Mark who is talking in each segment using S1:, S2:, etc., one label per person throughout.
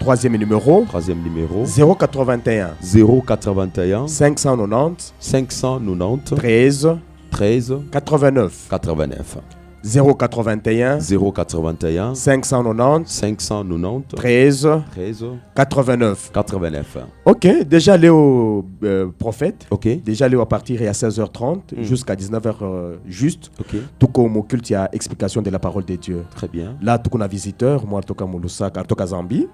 S1: Troisième numéro 081 590 13 89 081 590 13 89. Ok, déjà allé au prophète. Déjà allé à partir à 16h30 jusqu'à 19h juste. Tout comme au culte, il y a explication de la parole de Dieu.
S2: Très bien.
S1: Là, tout comme un visiteur, moi, tout comme Moulousak, tout comme Zambie.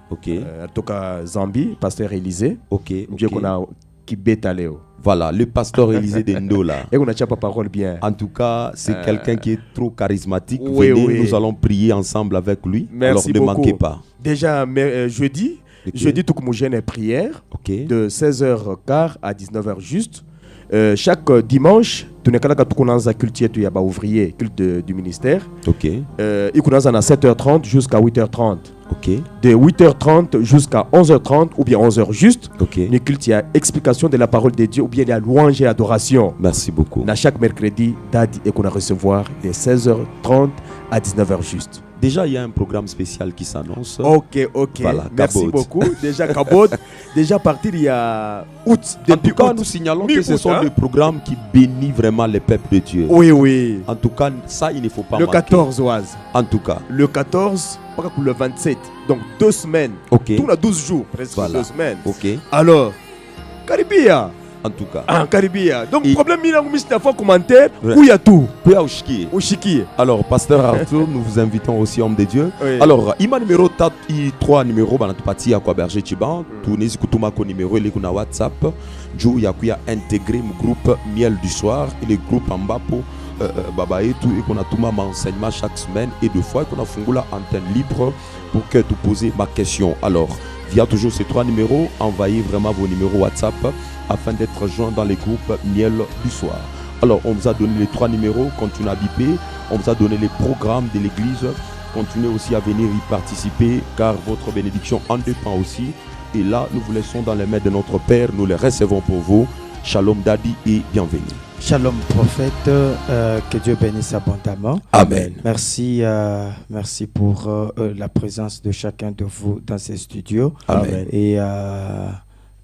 S1: Tout comme Zambie, pasteur Élisée. Dieu qu'on a qui bête à Léo.
S2: Voilà, le pasteur Élisée de Ndola.
S1: Et on n'a pas parole bien.
S2: En tout cas, c'est quelqu'un qui est trop charismatique. Venez, nous allons prier ensemble avec lui.
S1: Merci
S2: alors ne
S1: beaucoup.
S2: manquez pas.
S1: Déjà, jeudi, tout comme jeune prière de 16h15 à 19h juste. Chaque dimanche, tu n'es pas là quand tu culte ouvrier, culte du ministère. Il y a 7h30 jusqu'à 8h30. De 8h30 jusqu'à 11h30 ou bien 11h juste. Le culte, il y a explication de la parole de Dieu ou bien il y a louange et adoration.
S2: Merci beaucoup.
S1: Chaque mercredi, Dadi et qu'on a recevoir de 16h30 à 19h juste.
S2: Déjà, il y a un programme spécial qui s'annonce.
S1: Voilà, merci beaucoup. Déjà, Kabot, déjà parti il y a août.
S2: En tout cas, nous signalons que ce sont des programmes qui bénissent vraiment le peuple de Dieu.
S1: Oui.
S2: En tout cas, ça, il ne faut pas
S1: le
S2: manquer.
S1: 14, Oise.
S2: En tout cas.
S1: Le 14, pour le 27. Donc, 2 semaines. Tout a 12 jours, presque 2 semaines. Alors, Caribia.
S2: En tout cas.
S1: Caribia. Donc, problème, il y a un commentaire où il y a tout.
S2: Alors, pasteur Arthur, nous vous invitons aussi, homme de Dieu. Alors, il y a numéro 3 numéro, parti à quoi berger Chiban. Tout n'est pas numéro, il est WhatsApp. Il y a intégré le groupe Miel du Soir et le groupe Ambapo. Baba et tout, et qu'on a tout ma enseignement chaque semaine et 2 fois qu'on a fondé la antenne libre pour que tu poses ma question. Alors, via toujours ces 3 numéros, envoyez vraiment vos numéros WhatsApp afin d'être joints dans les groupes Miel du Soir. Alors, on vous a donné les 3 numéros, continuez à biper, on vous a donné les programmes de l'église, continuez aussi à venir y participer car votre bénédiction en dépend aussi. Et là, nous vous laissons dans les mains de notre Père, nous les recevons pour vous. Shalom Dadi et bienvenue.
S3: Shalom prophète, que Dieu bénisse abondamment.
S2: Amen.
S3: Merci pour la présence de chacun de vous dans ces studios.
S2: Amen.
S3: Et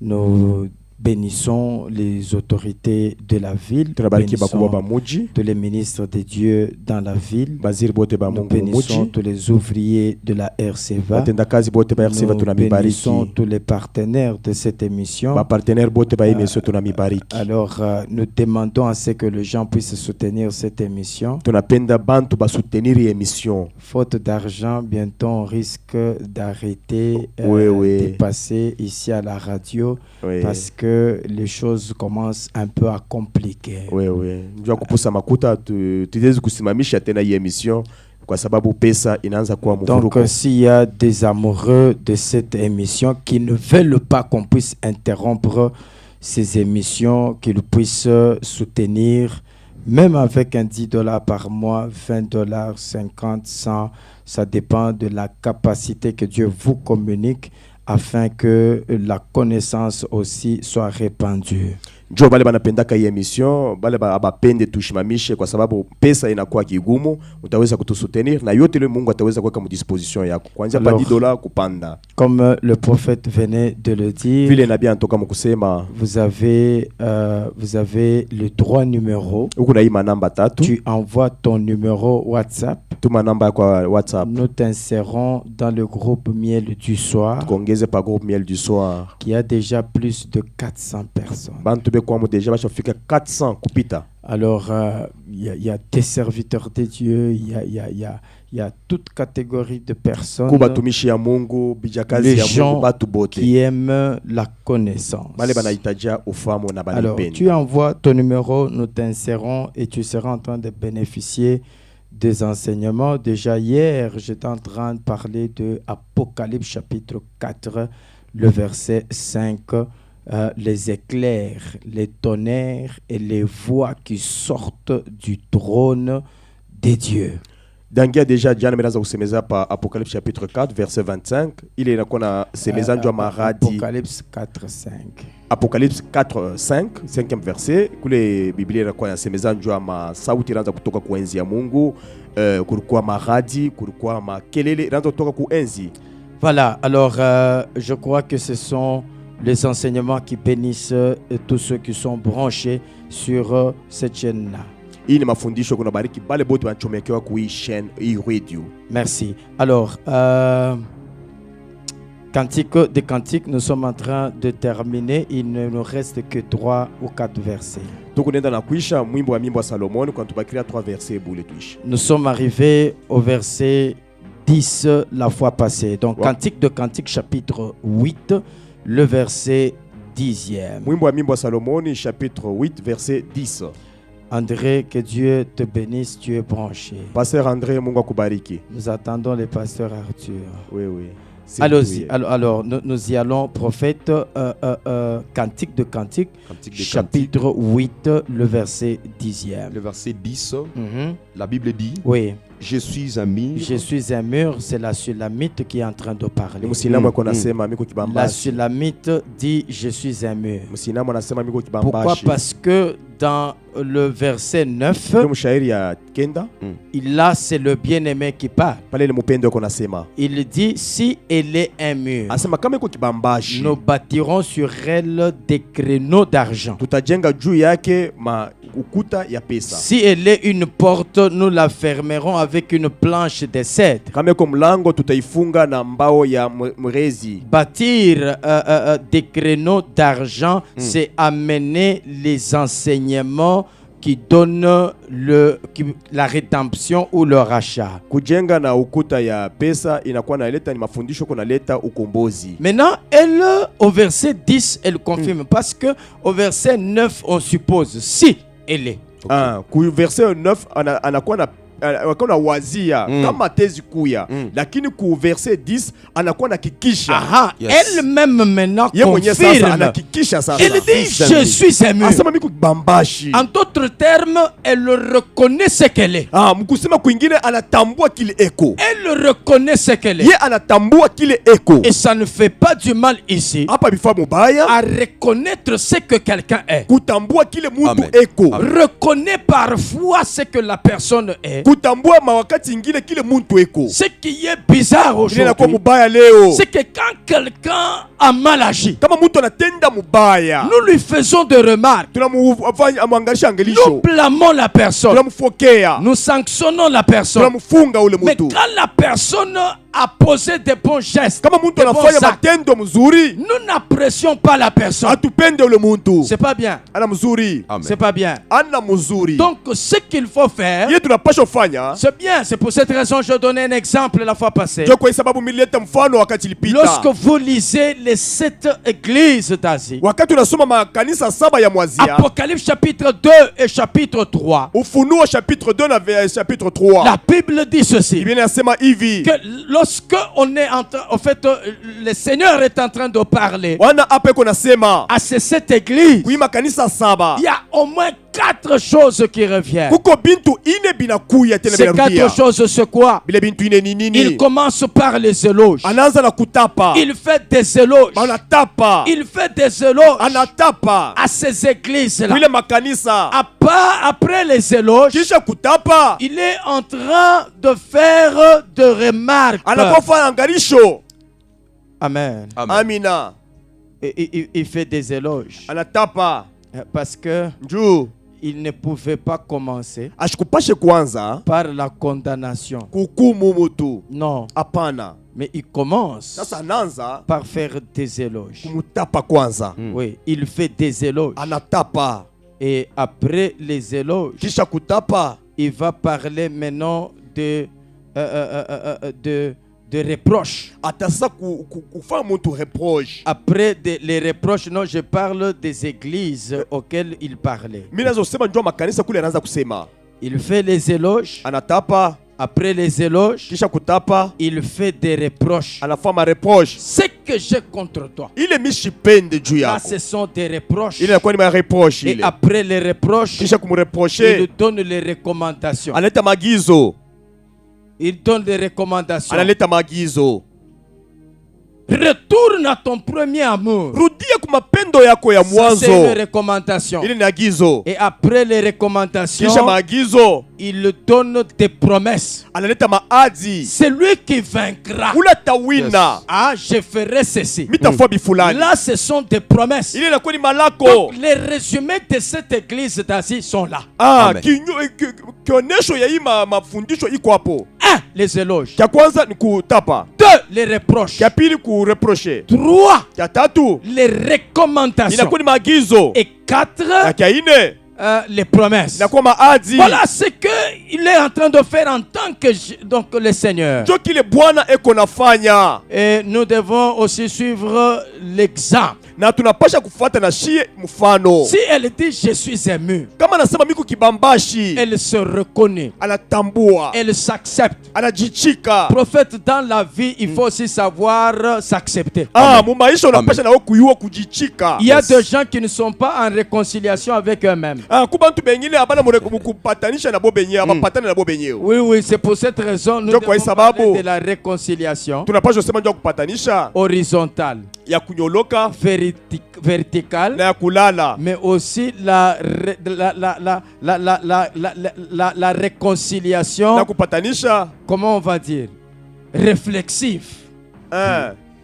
S3: nous bénissons les autorités de la ville, tous les ministres de Dieu dans la ville, nous bénissons tous les ouvriers de la RCVA, nous bénissons tous les partenaires de cette émission. Alors nous demandons à ce que les gens puissent soutenir cette émission. Faute d'argent, bientôt on risque d'arrêter de passer ici à la radio parce que les choses commencent un peu à compliquer. Donc s'il y a des amoureux de cette émission qui ne veulent pas qu'on puisse interrompre ces émissions, qu'ils puissent soutenir même avec un $10 par mois, $20, 50, 100, ça dépend de la capacité que Dieu vous communique afin que la connaissance aussi soit répandue.
S1: Ndio bale banapendaka hii emission, bale abapende tushimamishe kwa sababu pesa inakuwa kigumu, utaweza kutusutenir na yote ile Mungu ataweza kuweka mu disposition yako. Kuanzia pa $10 kupanda.
S3: Comme le prophète venait de le dire,
S1: vile nabii anatoka mkusema,
S3: vous avez le 3 numéros.
S1: Uko na hii manamba 3.
S3: Tu envoies ton numéro WhatsApp.
S1: Tuma namba kwa WhatsApp.
S3: Nous t'insérons dans le groupe Miel du Soir.
S1: Kongeze pa groupe Miel du Soir.
S3: Qui a déjà plus de 400 personnes. Alors, il y a des serviteurs de Dieu, il y a toute catégorie de personnes, les gens qui aiment la connaissance. Alors, tu envoies ton numéro, nous t'insérons et tu seras en train de bénéficier des enseignements. Déjà hier, j'étais en train de parler de Apocalypse chapitre 4, le verset 5. Les éclairs, les tonnerres et les voix qui sortent du trône des dieux.
S1: Dangia déjà Diane menaza kusemeza pa Apocalypse chapitre 4 verset 25, ile inakuwa na semeza njwa maradi.
S3: Apocalypse 4:5.
S1: Apocalypse 4:5, 5e verset, kule Biblia inakuwa na semeza njwa ma sauti inaanza kutoka kuenzi ya Mungu, kulikuwa maradi, kulikuwa makelele inaanza kutoka kuenzi.
S3: Voilà, alors je crois que ce sont les enseignements qui bénissent tous ceux qui sont branchés sur cette chaîne-là. Merci. Alors, Cantique des Cantiques, nous sommes en train de terminer. Il ne nous reste que 3 ou 4 versets. Nous sommes arrivés au verset 10 la fois passée. Donc, Cantique de Cantiques, chapitre 8, le verset 10e.
S1: Chapitre 8, verset 10.
S3: André, que Dieu te bénisse, tu es branché.
S1: Pasteur André, Mungu akubariki.
S3: Nous attendons le pasteur Arthur.
S1: Oui, oui.
S3: Allons-y. Alors, nous y allons, prophète, Cantique de Cantique, chapitre 8, le verset 10e.
S2: Le verset 10, la Bible dit,
S3: oui.
S2: Je suis un mur.
S3: Je suis un mur, c'est la Sulamite qui est en train de parler. La Sulamite dit, je suis un mur. Pourquoi? Parce que dans le verset 9, là c'est le bien-aimé qui parle. Il dit, si elle est un mur, nous bâtirons sur elle des créneaux d'argent. Si elle est une porte, nous la fermerons avec une planche de cèdre. Bâtir des créneaux d'argent, c'est amener les enseignements qui donnent la rédemption ou le rachat. Maintenant, elle, au verset 10, elle confirme. Parce que au verset 9, on suppose si elle est.
S1: Verset 9, anakuwa wazia kama tezi kuya lakini ku verset 10 anakuwa nakikisha.
S3: Elle-même maintenant confirme. Elle dit je suis un mur. En d'autres termes, elle reconnaît ce qu'elle est. Elle reconnaît ce qu'elle est. Et ça ne fait pas du mal ici à reconnaître ce que quelqu'un est. Reconnaît parfois ce que la personne est. Ce qui est bizarre aujourd'hui, c'est que quand quelqu'un a mal agi, nous lui faisons des remarques, nous blâmons la personne, nous sanctionnons la personne. Mais quand la personne a posé des bons gestes, nous n'apprécions pas la personne. C'est pas bien. C'est pas bien. Donc ce qu'il faut faire, c'est bien. C'est pour cette raison que je donnais un exemple la fois passée. Lorsque vous lisez les 7 églises d'Asie, Apocalypse chapitre 2 et chapitre 3, la Bible dit ceci, que lorsque on est en fait, le Seigneur est en train de parler à ces 7 églises, il y a au moins 4 choses qui reviennent. Ces 4 choses, c'est quoi? Il commence par les éloges. Il fait des éloges. Il fait des éloges à ces églises-là. Après les éloges, il est en train de faire des remarques. Amen.
S1: Amina.
S3: Il fait des éloges. Parce que il ne pouvait pas commencer par la condamnation. Non. Mais il commence par faire des éloges. Oui, il fait des éloges. Et après les éloges, il va parler maintenant de reproches. Après les reproches, non, je parle des églises auxquelles il parlait. Il fait les éloges. Après les éloges, il fait des reproches. Ce que j'ai contre toi, là, ce sont des reproches. Et après les reproches, il donne les recommandations. Il donne des recommandations. Retourne à ton premier amour.
S1: Rudia kumapendo yako ya mwanzo.
S3: Ça, c'est une recommandation.
S1: Ile ni agizo.
S3: Et après les recommandations,
S1: kisha maagizo,
S3: il donne des promesses.
S1: Analeta maadi.
S3: C'est lui qui vaincra.
S1: Ula tawina.
S3: Yes. Ah, je ferai ceci.
S1: Mitafobi fulani.
S3: Là, ce sont des promesses.
S1: Ile na kwani malako.
S3: Donc, les résumés de cette église d'Asie sont là.
S1: Ah, kionesho ya hii mafundisho iko hapo.
S3: 1. Les éloges.
S1: Kia kwanza ni kutapa.
S3: 2. Les reproches.
S1: Kia pili kureproche.
S3: 3.
S1: Kia tatu
S3: les recommandations.
S1: Inakuwa ni maagizo.
S3: Et 4.
S1: Kia ine
S3: les promesses.
S1: Inakuwa maadi.
S3: Voilà ce qu'il est en train de faire en tant que donc le Seigneur.
S1: Ndio kile Bwana eko nafanya.
S3: Et nous devons aussi suivre l'exemple.
S1: Na tunapasha kufuata na shie mfano.
S3: Si elle dit je suis ému,
S1: kama nasema miko kibambashi,
S3: elle se reconnaît,
S1: anatambua,
S3: elle s'accepte.
S1: Anajichika.
S3: Prophète, dans la vie, il faut aussi savoir s'accepter.
S1: Mu maisha unapasha na kuyua kujichika.
S3: Il y a des gens qui ne sont pas en réconciliation avec eux-mêmes.
S1: Kubantu bengine abana mukupatanisha na bo benye, abapatana na bo benye.
S3: Oui, oui, c'est pour cette raison nous devons parler de la réconciliation horizontale,
S1: ya kunyoloka,
S3: verticale,
S1: na ya kulala,
S3: mais aussi la réconciliation,
S1: na kupatanisha,
S3: comment on va dire, réflexive.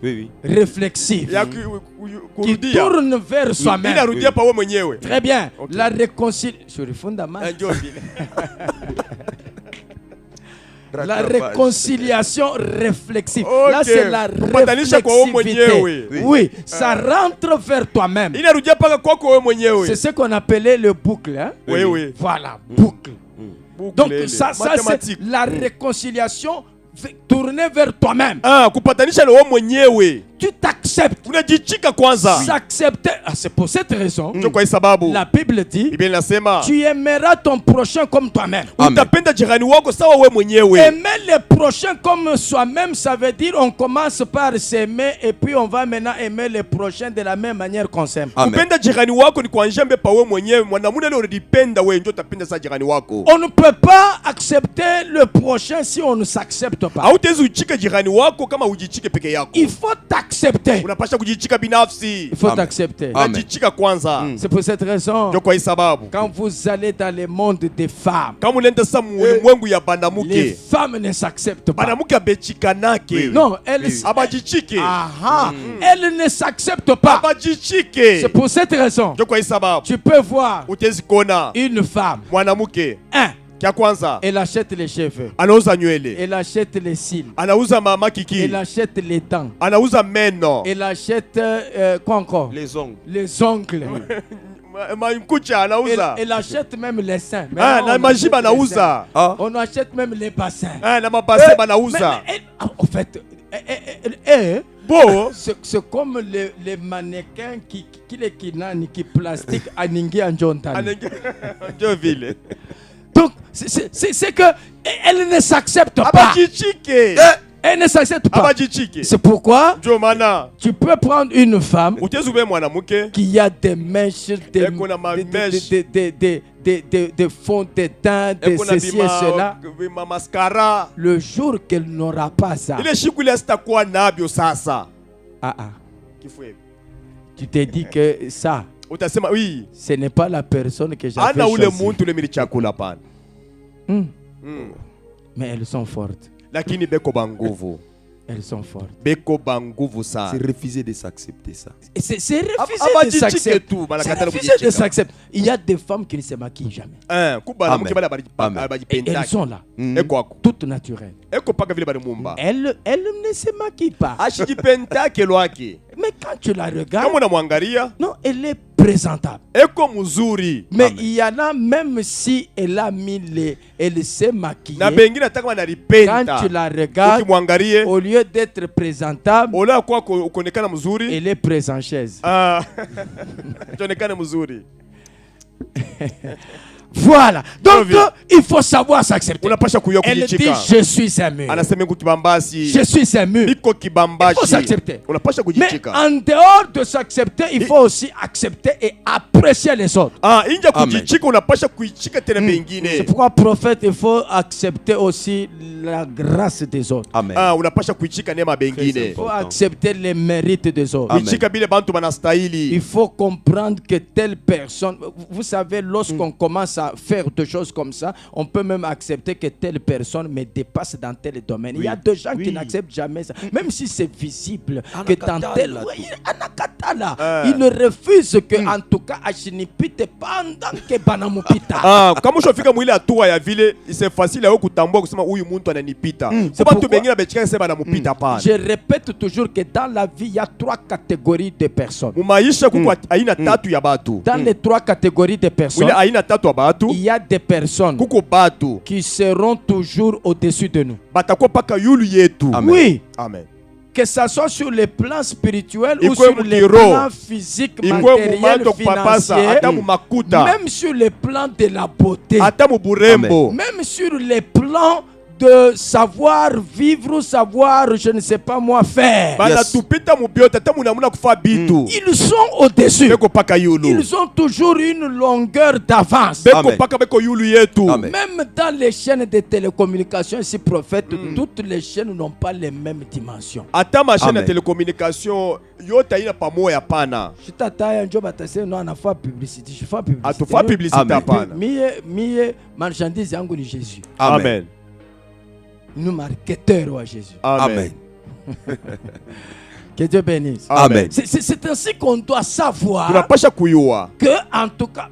S1: Oui, oui.
S3: Réflexive. Qui tourne vers soi-même. Très bien. Okay. La réconciliation. La réconciliation réflexive. Okay. Là, c'est la réflexivité. Oui, ça rentre vers toi-même. C'est ce qu'on appelait le boucle. Hein?
S1: Oui, oui.
S3: Voilà, boucle. Donc, ça c'est la réconciliation tourner vers toi-même. Tu t'acceptes. S'accepter. C'est pour cette raison. La Bible dit tu aimeras ton prochain comme toi-même. Aimer le prochain comme soi-même, ça veut dire on commence par s'aimer et puis on va maintenant aimer le prochain de la même manière qu'on s'aime. On ne peut pas accepter le prochain si on ne s'accepte pas. Il faut t'accepter. Il faut t'accepter. C'est pour cette raison, quand vous allez dans le monde des femmes, les femmes ne s'acceptent pas. Non, elles ne s'acceptent pas. C'est pour cette raison, tu peux voir une femme, elle achète les cheveux, elle achète les cils, elle achète les dents, elle achète quoi encore?
S2: Les ongles.
S3: Les ongles. Elle achète même les seins. On achète même les bassins. En fait, c'est comme les mannequins qui plastique à Ningi en Jontani. Donc, c'est que elle ne s'accepte pas. Elle ne s'accepte pas. C'est pourquoi tu peux prendre une femme qui a des mèches, des fonds de teint, de ceci et cela. Le jour qu'elle n'aura pas ça, tu te dis que ça, ce n'est pas la personne que j'avais choisie. Mais elles sont fortes. Elles sont fortes.
S2: C'est refuser de s'accepter ça.
S3: C'est refuser de s'accepter. Il y a des femmes qui ne se maquillent jamais. Et elles sont là. Toutes naturelles. Elles ne se maquillent pas. Mais quand tu la regardes, non, elle est présentable. Mais il y en a, même si elle a mis elle s'est maquillée, quand tu la regardes, au lieu d'être présentable, elle est prise en chaise. Voilà. Donc, il faut savoir s'accepter. Elle dit, je suis un mur. Je suis un mur. Il faut s'accepter. Mais en dehors de s'accepter, il faut aussi accepter et apprécier les autres. C'est pourquoi, prophète, il faut accepter aussi la grâce des autres.
S2: Amen.
S3: Il faut accepter les mérites des autres. Il faut comprendre que telle personne, vous savez, lorsqu'on commence à faire des choses comme ça, on peut même accepter que telle personne me dépasse dans tel domaine. Il y a des gens qui n'acceptent jamais ça, même si c'est visible que dans tel, ils refusent que, en tout cas, Ashinipite pendant que Banamupita.
S1: Comme je fais comme il a tout à ville, c'est facile à okutambo kusema huyu muntu ananipita. C'est pas tout bengina bechika sema banamupita pa.
S3: Je répète toujours que dans la vie, il y a 3 catégories de personnes. Dans les 3 catégories de personnes, il y a des personnes qui seront toujours au-dessus de nous.
S2: Amen.
S3: Oui.
S1: Amen.
S3: Que ce soit sur le plan spirituel ou sur le plan physique, matériel, financier, même sur le plan de la beauté, même sur les plans de savoir vivre, savoir, je ne sais pas moi, faire.
S2: Yes.
S3: Ils sont au-dessus. Ils ont toujours une longueur d'avance. Même dans les chaînes de télécommunications, ici, prophète, toutes les chaînes n'ont pas les mêmes dimensions.
S1: Ma chaîne de télécommunication, je fais publicité.
S3: Marchandise yangu ni Jésus.
S1: Amen.
S3: Nous marketeurs à Jésus.
S2: Amen.
S3: Que Dieu bénisse.
S2: Amen.
S3: C'est ainsi qu'on doit savoir que, en tout cas,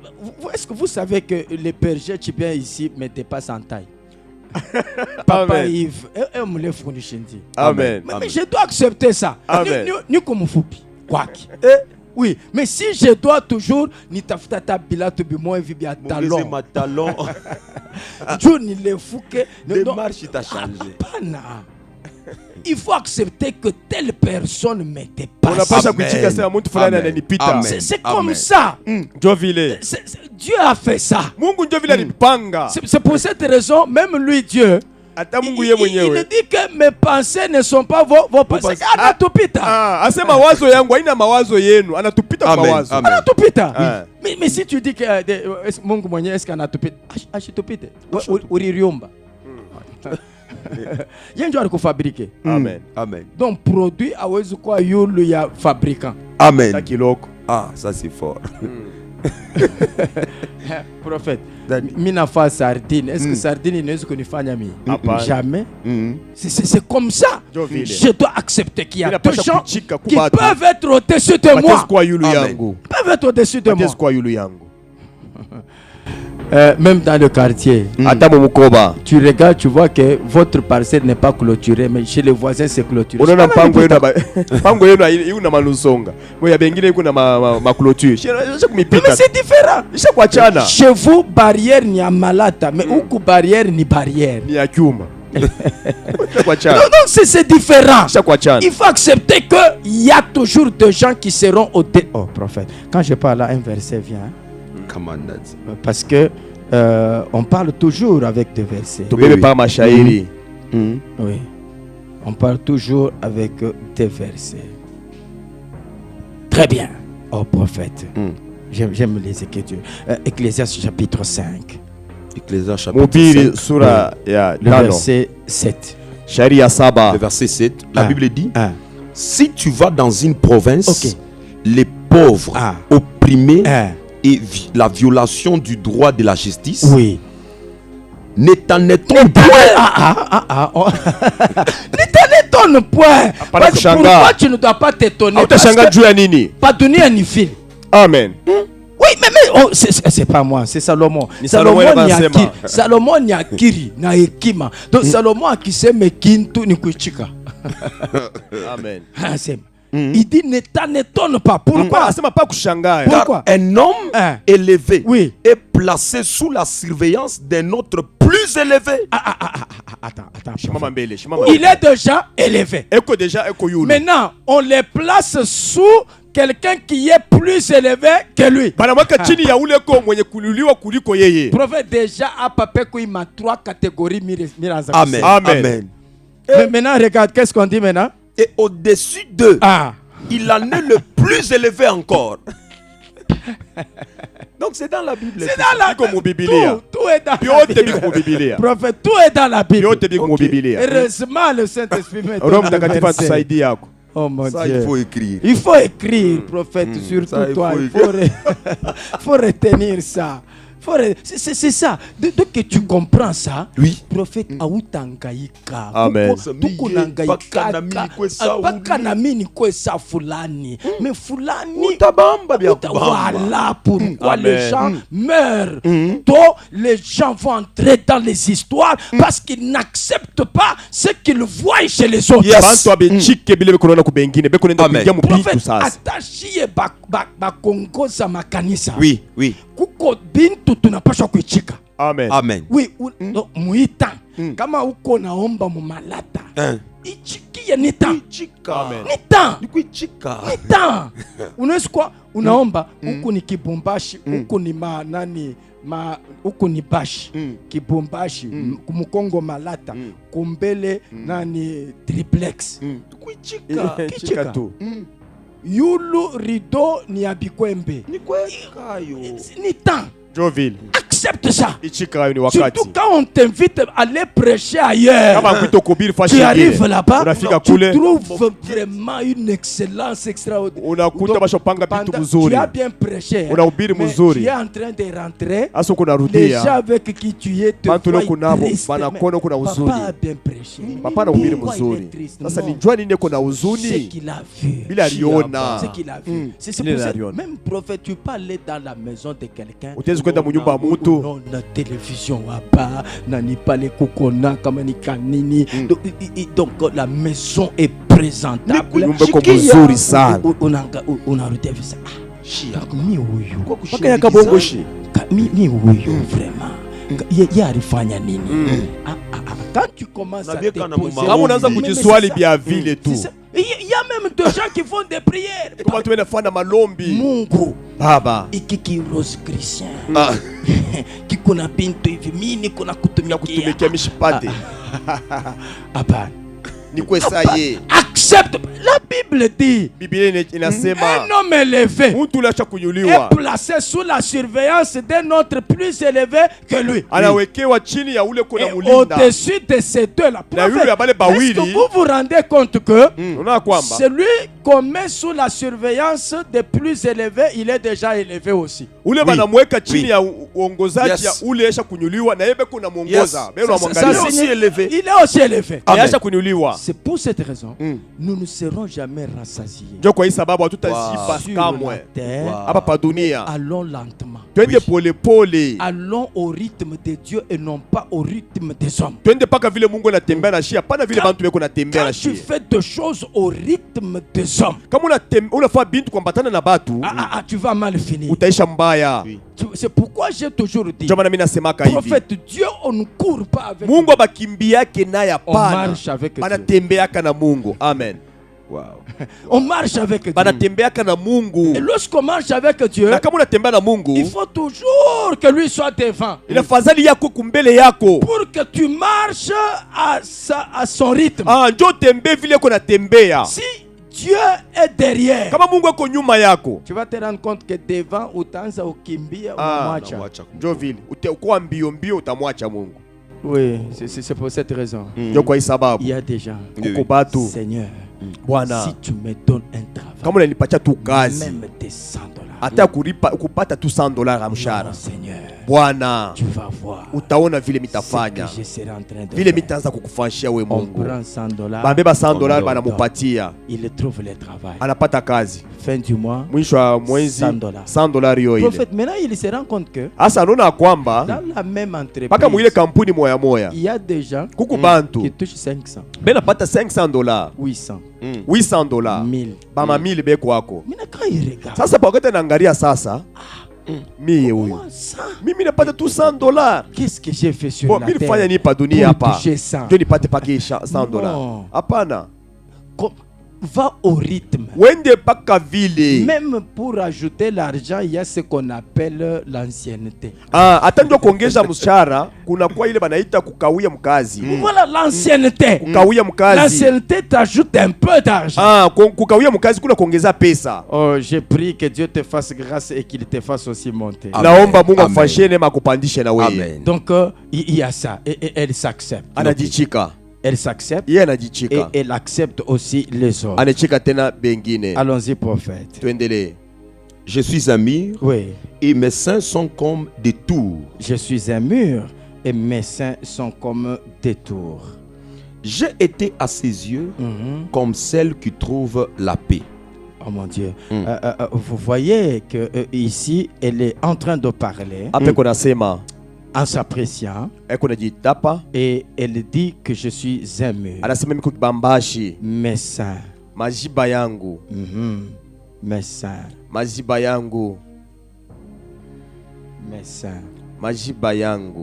S3: est-ce que vous savez que les bergers tibéens ici me dépassent en taille? Papa Yves,
S1: Amen.
S3: Mais je dois accepter ça. Ni comme foupi. Oui, mais si je dois toujours ni tafuta tabila to bi moi vi bia talon.
S2: Ma talon.
S3: Dieu ni le fouke.
S2: Les marches t'a changé.
S3: Il faut accepter que telle personne me dépasse. C'est comme ça. Dieu a fait ça. C'est pour cette raison, même lui, Dieu, il dit que mes pensées ne sont pas vos pensées. Mais si tu dis que Mungu mwenyewe est-ce qu'anatupita, ashitupite. Uririomba. Yenjo alikufabrike.
S1: Amen.
S2: Amen.
S3: Donc produit hawezi kuwa yule ya fabricant.
S2: Amen.
S1: Ah,
S2: ça c'est fort.
S3: Prophète, mina fa sardine. Est-ce que sardine inaweza kunifanya mimi? Jamais. C'est comme ça. Je dois accepter qu'il y a des gens qui peuvent être au-dessus de moi. Peuvent être au-dessus de moi. Même dans le quartier, tu regardes, tu vois que votre parcelle n'est pas clôturée, mais chez les voisins c'est clôturé. Mais c'est différent. Chez vous, barrière n'y a malata, mais où barrière ni barrière. Non, c'est différent. Il faut accepter qu'il y a toujours des gens qui seront au-dessus. Oh, prophète, quand je parle là, un verset vient. Parce que on parle toujours avec des versets.
S1: Oui.
S3: Oui. On parle toujours avec des versets. Très bien. Oh prophète. J'aime les Écritures. Ecclésiaste chapitre 5.
S2: Ecclésiaste chapitre 5.
S3: Le verset 7.
S2: Le verset 7. La Bible dit, si tu vas dans une province, les pauvres opprimés et la violation du droit de la justice, ne t'en étonne point.
S3: Ne t'en étonne point. Pourquoi tu ne dois pas t'étonner? Pas donner un fil.
S1: Amen.
S3: Oui, mais c'est pas moi, c'est Salomon. Salomon n'y a kiri, na hekima. Donc Salomon a qui sait me kintu ni kuchika.
S1: Amen.
S3: Il dit ne t'en étonne pas. Pourquoi?
S2: Car un homme élevé est placé sous la surveillance d'un autre plus élevé.
S3: Il est déjà élevé. Maintenant, on les place sous quelqu'un qui est plus élevé que lui. Prophète déjà a papé qu'il a 3 catégories.
S2: Amen. Amen.
S3: Mais maintenant, regarde, qu'est-ce qu'on dit maintenant?
S2: Et au-dessus d'eux, il en est le plus élevé encore. Donc c'est dans la Bible.
S3: C'est dans la Bible. Tout est dans la Bible. Prophète, tout est dans la Bible. Heureusement, le Saint-Esprit m'aide. Oh mon
S2: ça,
S3: Dieu.
S2: il faut écrire.
S3: Il faut écrire, prophète, surtout ça, toi. Il faut retenir ça. C'est ça. Dès que tu comprends ça,
S2: oui.
S3: Prophète, autangaika.
S1: Amen.
S3: Bakanamini kwesa fulani. Mais fulani.
S2: Voilà
S3: pourquoi les gens meurent. Donc, les gens vont entrer dans les histoires parce qu'ils n'acceptent pas ce qu'ils voient chez les autres.
S2: Yes.
S3: Prophète, attaché Bakongo za makanisa.
S2: Oui, oui.
S3: Kuko bintu tunapaswa kuichika.
S2: Amen. Amen.
S3: Oui, muita. Kama uko naomba mumalata. Ichikie nita.
S2: Amen.
S3: Nita.
S2: Nikuichika.
S3: Nita. Unaweza kwa unaomba huku ni kibumbashi, huku ni nani huku ni bashi, kibumbashi, kumukongo malata, kumbele nani triplex.
S2: Kuichika.
S3: Kichika tu. Yulu rido ni abikwembe.
S2: Ni kweka yo.
S3: Ni temps.
S1: Joville.
S3: Accepte ça.
S1: Surtout
S3: quand on t'invite à aller prêcher ailleurs. Tu arrives là-bas, tu trouves vraiment une excellence extraordinaire. Tu as bien prêché. Mais tu es en train de rentrer. Les gens avec qui tu es te voient triste. Papa a bien prêché. Pourquoi il est triste? Non. Ce qu'il a vu. Ce qu'il a vu. C'est pour ça. Même prophète, tu peux aller dans la maison de quelqu'un. Non, la télévision hapa, nani pale kukona kama ni kanini. Donc la maison est présentable. On a retenu ça. Mi huyu. Mi huyu vraiment. Yeye alifanya nini? Quand tu commences à te poser,
S1: kama unaanza kujiswali bia vile tu.
S3: Il y a même des gens qui font des prières. Mungu
S1: Baba
S3: iki rose Christian kiko na bintu hivi mimi niko na
S1: kutumikia mishipate
S3: hapana
S1: ni kwa saye.
S3: Accepte. La Bible dit
S1: Biblia inasema
S3: un homme élevé
S1: mtu lasha kunyuliwa
S3: est placé sous la surveillance d'un autre plus élevé que lui.
S1: Anawekewa chini ya ule kuna mulinda.
S3: Au-dessus de ces deux là. Est-ce que vous vous rendez compte que celui qu'on met sous la surveillance des plus élevés, il est déjà élevé aussi.
S1: Ule banamweka chini ya uongozaji ya ule yesha kunyuliwa na yebe kuna muongoza.
S3: Il est aussi élevé.
S1: Yesha kunyuliwa.
S3: C'est pour cette raison nous ne serons jamais rassasiés.
S1: Ndio kwa hii sababu hatutaziba kamwe. Hapa pa dunia.
S3: Allons lentement.
S1: Twende pole pole.
S3: Allons au rythme de Dieu et non pas au rythme des hommes.
S1: Twende paka vile Mungu anatembea na shia, pana vile bantu beko natembea na shia.
S3: Tu fais des choses au rythme des hommes.
S1: Kama unafanya bintu kuambatana na batu,
S3: tu vas mal finir.
S1: Utaisha mbaya.
S3: C'est pourquoi j'ai toujours dit,
S1: prophète,
S3: Dieu on ne court pas avec
S1: Mungu abakimbiake naye hapana.
S3: On marche avec Dieu.
S1: Banatembeaka na Mungu. Amen.
S3: Wow. On marche avec Dieu.
S1: Banatembeaka na Mungu.
S3: Et lorsqu'on marche avec Dieu,
S1: na kama unatembea na Mungu,
S3: il faut toujours que lui soit devant.
S1: Inafadhali yako kumbele yako.
S3: Pour que tu marches à son rythme.
S1: Njo tembe vile ko natembea.
S3: Si Dieu est derrière,
S1: kama Mungu ako nyuma yako,
S3: tu vas te rendre compte que devant utaanza ukimbia unamwacha.
S1: Njo vile utakuwa mbio mbio utamwacha Mungu.
S3: Oui, c'est pour cette raison.
S1: Ndio kwa sababu
S3: il y a des gens, Seigneur, si tu me donnes un travail,
S1: kama unanipatia tu kazi,
S3: même des $100,
S1: hata kupata tu $100 mshahara,
S3: Seigneur,
S1: Bwana,
S3: tu vas voir,
S1: utaona vile mitafanya, vile mitaanza kukufanyia wewe Mungu. Bambeba $100 banamupatia,
S3: il trouve le travail,
S1: anapata kazi.
S3: Fin du mois,
S1: mwisho wa mwezi $100 hiyo ile.
S3: Prophète, maintenant il se rend compte que
S1: asa anaona kwamba
S3: dans la même entreprise,
S1: paka mwile kampuni moya moya,
S3: il y a des gens
S1: kuku bantu
S3: qui touchent 500,
S1: bena pata $500,
S3: 800,
S1: $800,
S3: 1000,
S1: bama 1000 beko wako.
S3: Mina quand il regarde
S1: sasa pakete naangalia sasa, mie huyo mimi napata tu $100.
S3: Qu'est-ce que j'ai fait sur la terre?
S1: Mimi nifanya nini pa dunia hapa ndio nipate pake $100? Hapana.
S3: va au rythme. Même pour ajouter l'argent, il y a ce qu'on appelle l'ancienneté.
S1: Voilà
S3: l'ancienneté. L'ancienneté t'ajoute un peu d'argent. Oh, j'ai prié que Dieu te fasse grâce et qu'il te fasse aussi monter.
S2: Amen.
S3: Donc il y a ça et elle s'accepte. Elle s'accepte et elle accepte aussi les autres. Allons-y, prophète.
S2: Je suis un mur,
S3: oui,
S2: et mes seins sont comme des tours.
S3: Je suis un mur et mes seins sont comme des tours.
S2: J'ai été à ses yeux comme celle qui trouve la paix.
S3: Oh mon Dieu. Vous voyez que ici, elle est en train de parler. En s'appréciant, et elle dit que je suis un mur. Mes seins, mes seins, mes seins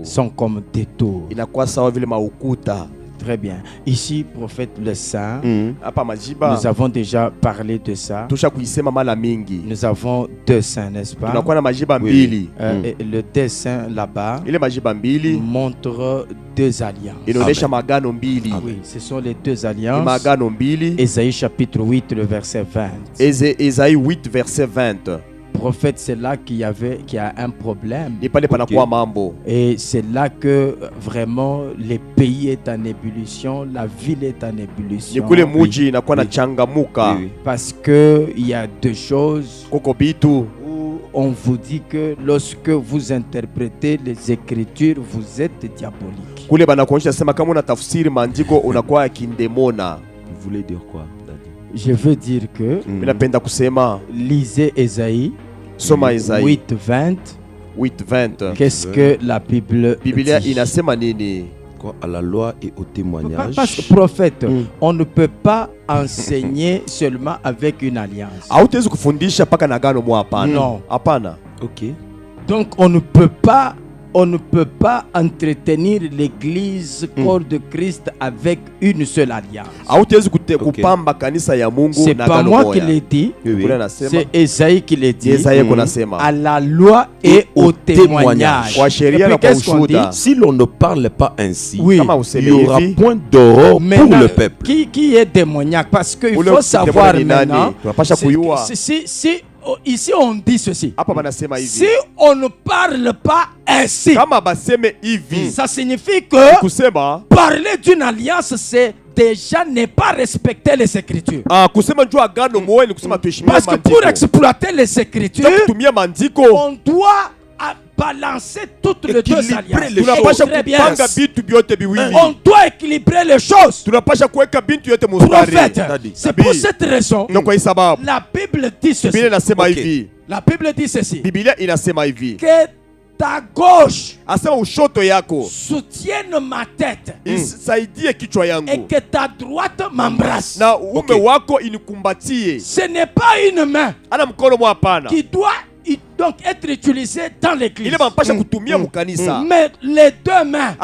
S3: sont comme des tours. Très bien. Ici, prophète, le sein, nous avons déjà parlé de ça. Nous avons deux seins, n'est-ce pas?
S1: Oui.
S3: Le dessin là-bas montre deux alliances. Oui, ce sont les deux alliances. Ésaïe chapitre 8, le verset 20.
S1: Ésaïe 8, verset 20.
S3: Prophète, c'est là qu'il y a un problème.
S1: Okay.
S3: Et c'est là que vraiment le pays est en ébullition, la ville est en ébullition.
S1: Oui.
S3: Parce que il y a deux choses où on vous dit que lorsque vous interprétez les Écritures, vous êtes diabolique.
S2: Vous voulez dire quoi?
S3: Je veux dire que lisez Ésaïe 8:20. Qu'est-ce que la Bible dit?
S2: Quoi, à la loi et au témoignage.
S3: Parce que prophète, on ne peut pas enseigner seulement avec une alliance. Non.
S2: Ok.
S3: Donc on ne peut pas entretenir l'église corps de Christ avec une seule alliance.
S2: Okay.
S3: C'est pas moi qui l'ai dit, c'est Ésaïe qui l'a dit. À la loi et au témoignage.
S2: Si l'on ne parle pas ainsi,
S3: oui,
S2: il n'y aura point d'aurore pour le peuple.
S3: Qui est démoniaque? Parce qu'il faut savoir maintenant, si ici on dit ceci. Si on ne parle pas ainsi, ça signifie que parler d'une alliance, c'est déjà ne pas respecter les Écritures. Parce que pour exploiter les Écritures, on doit balancer toutes les deux alliances. Très bien. On doit équilibrer les choses. Prophète, c'est pour cette raison la Bible dit ceci.
S2: Okay.
S3: La Bible dit ceci.
S1: Que
S3: ta gauche
S1: soutienne
S3: ma tête
S1: et
S3: que ta droite m'embrasse.
S1: Okay.
S3: Ce n'est pas une main qui doit donc être utilisée dans l'église. Mais les deux mains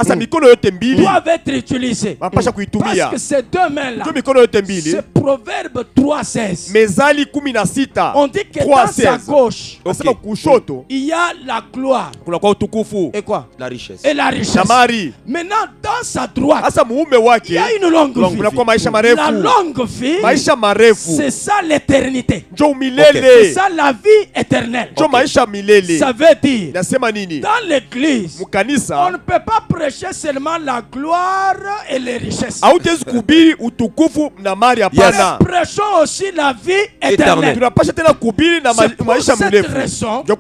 S3: doivent être utilisées. Parce que ces deux mains-là, c'est Proverbe 3:16. On dit que dans sa gauche, il y a la gloire. Et quoi?
S2: La richesse.
S3: Et la richesse. Maintenant, dans sa droite, il y a une longue vie. La longue vie, c'est ça l'éternité. C'est ça la vie éternelle. Ça veut dire, dans l'église, on ne peut pas prêcher seulement la gloire et les richesses. Prêchons aussi la vie éternelle. C'est pour cette raison que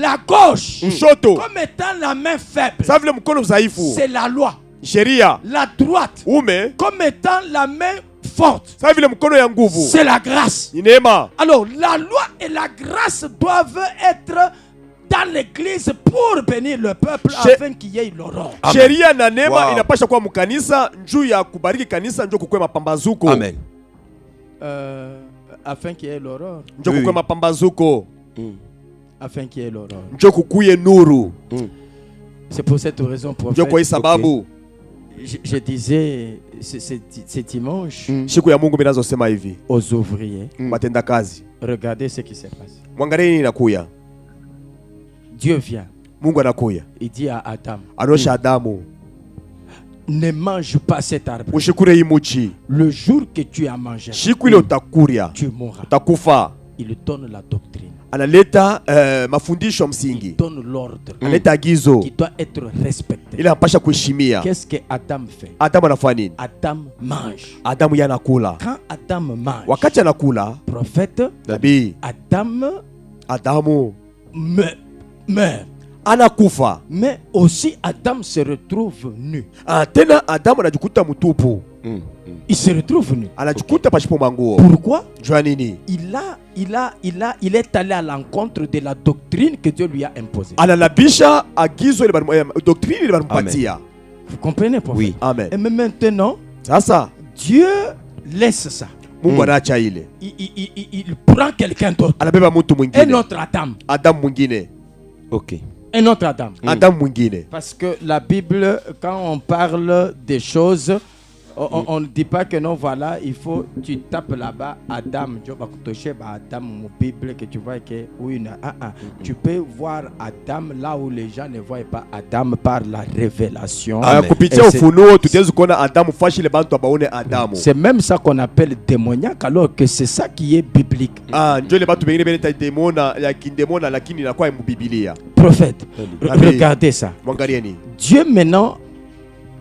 S3: la gauche, comme étant la main faible, c'est la loi. La droite, comme étant la main forte, c'est la grâce. Alors la loi et la grâce doivent être dans l'église pour bénir le peuple afin qu'il y ait l'aurore.
S2: Amen.
S3: Afin qu'il y ait l'aurore. Afin qu'il y ait l'aurore. C'est pour cette raison, prophète, Je disais ce dimanche
S1: aux
S3: ouvriers, regardez ce qui s'est passé. Dieu vient. Il dit à Adam, ne mange pas cet arbre. Le jour que tu as mangé, tu mourras. Il donne la doctrine.
S1: Analeta mafundisho msingi.
S3: Il donne l'ordre.
S1: Analeta agizo
S3: qui doit être respecté.
S1: Il anapasha kuheshimia.
S3: Qu'est-ce que Adam fait?
S1: Adam anafanya nini?
S3: Adam mange.
S1: Adam yanakula.
S3: Quand Adam mange,
S1: wakati anakula,
S3: prophète,
S1: nabii,
S3: Adamu meurt.
S1: Anakufa.
S3: Mais aussi Adam se retrouve nu.
S1: Tena Adam anajikuta mutupu.
S3: Il se retrouve nu.
S1: Anajikuta pasipo manguo.
S3: Pourquoi?
S1: Jua nini?
S3: Il est allé à l'encontre de la doctrine que Dieu lui a imposée.
S1: Analabisha agizo ile doctrine ile banampatia.
S3: Vous comprenez pourquoi?
S1: Oui. Amen.
S3: Et même maintenant,
S1: sasa
S3: Dieu laisse ça.
S1: Mungu anaacha ile.
S3: Il prend quelqu'un d'autre.
S1: Anabeba mtu mwingine.
S3: Un autre Adam.
S1: Adam mwingine.
S2: OK.
S3: Un autre Adam.
S1: Adam mwingine.
S3: Parce que la Bible, quand on parle des choses, on ne dit pas que non, voilà, il faut, tu tapes là-bas Adam, Adam, mon Bible, que tu vois que oui, tu peux voir Adam là où les gens ne voient pas Adam par la révélation. C'est même ça qu'on appelle démoniaque, alors que c'est ça qui est biblique. Prophète, regardez ça. Dieu maintenant,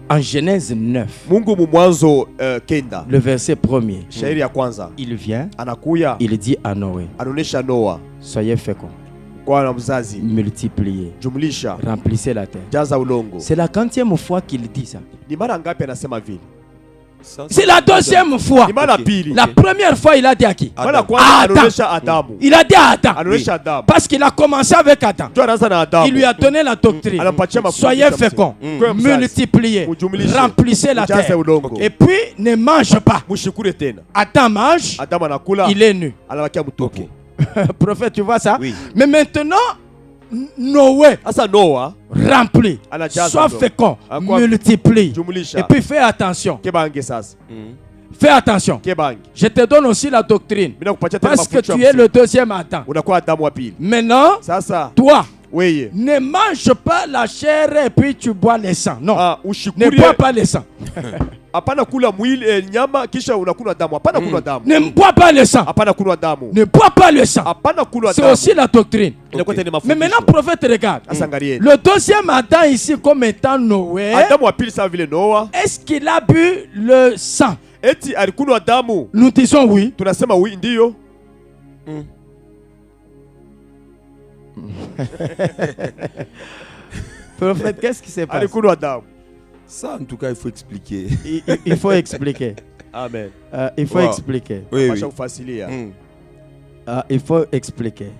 S3: en Genèse 9, le verset 1er, il vient, il dit à Noé, soyez féconds, multipliez, remplissez la terre. C'est la 40e fois qu'il dit ça. C'est la deuxième fois. La première fois, il a dit à qui? Adam. Il a dit à Adam. Parce qu'il a commencé avec Adam. Il lui a donné la doctrine. Soyez féconds, multipliez, remplissez la terre. Et puis, ne mange pas. Adam mange, il est nu. Prophète, tu vois ça? Oui. Mais maintenant, Noé, rempli, sois fécond, multiplie. Et puis fais attention. Fais attention. Je te donne aussi la doctrine. Parce que tu es le deuxième Adam. Maintenant, toi, ne mange pas la chair et puis tu bois le sang. Non, ne bois pas le sang. Ne bois pas le sang. Ne bois pas le sang. C'est aussi la doctrine. Mais maintenant, prophète, regarde. Le deuxième Adam ici comme étant Noé, est-ce qu'il a bu le sang? Nous disons oui. Prophète, qu'est-ce qui s'est passé?
S2: Ça, en tout cas, il faut expliquer.
S3: Il faut expliquer.
S1: Amen.
S3: Il faut expliquer.
S2: Oui.
S3: Il faut expliquer.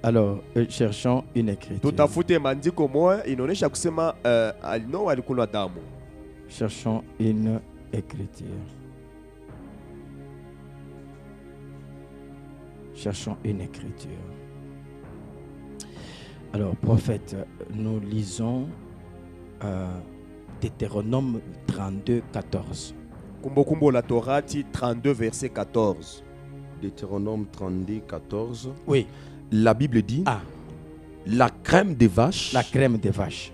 S3: Alors, cherchons une écriture. Cherchons une écriture. Cherchons une écriture. Alors, prophète, nous lisons Deutéronome 32, 14.
S1: Kumbokumbo la Torati 32, verset 14.
S2: Deutéronome 32, 14.
S3: Oui.
S2: La Bible dit la crème des vaches,